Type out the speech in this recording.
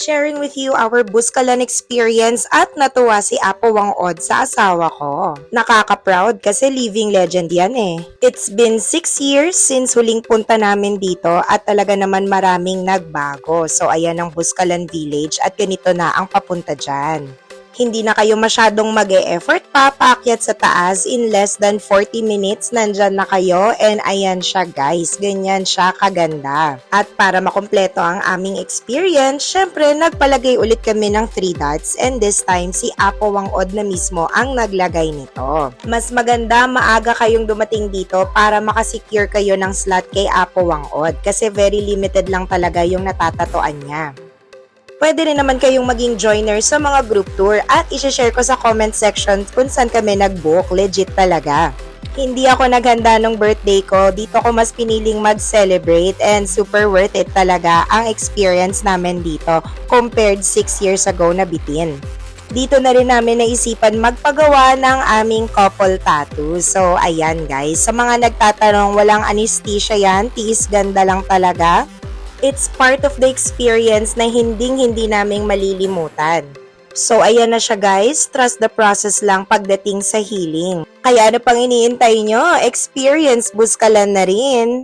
sharing with you our Buskalan experience at natuwa si Apo Wang Od sa asawa ko. Nakaka-proud kasi living legend yan eh. It's been 6 years since huling punta namin dito at talaga naman maraming nagbago. So ayan ang Buskalan Village at ganito na ang papunta dyan. Hindi na kayo masyadong mag-e-effort pa paakyat sa taas, in less than 40 minutes nandyan na kayo, and ayan siya guys, ganyan siya kaganda. At para makumpleto ang aming experience, syempre nagpalagay ulit kami ng 3 dots, and this time si Apo Wang Od na mismo ang naglagay nito. Mas maganda maaga kayong dumating dito para makasecure kayo ng slot kay Apo Wang Od kasi very limited lang talaga yung natatatuan niya. Pwede rin naman kayong maging joiner sa mga group tour at isi-share ko sa comment section kung saan kami nag-book, legit talaga. Hindi ako naghanda nung birthday ko, dito ko mas piniling mag-celebrate and super worth it talaga ang experience namin dito compared 6 years ago na bitin. Dito na rin namin naisipan magpagawa ng aming couple tattoo. So ayan guys, sa mga nagtatanong, walang anesthesia yan, tiis ganda lang talaga. It's part of the experience na hindi naming malilimutan. So ayan na siya guys, trust the process lang pagdating sa healing. Kaya ano pang iniintay nyo? Experience Buskalan na rin!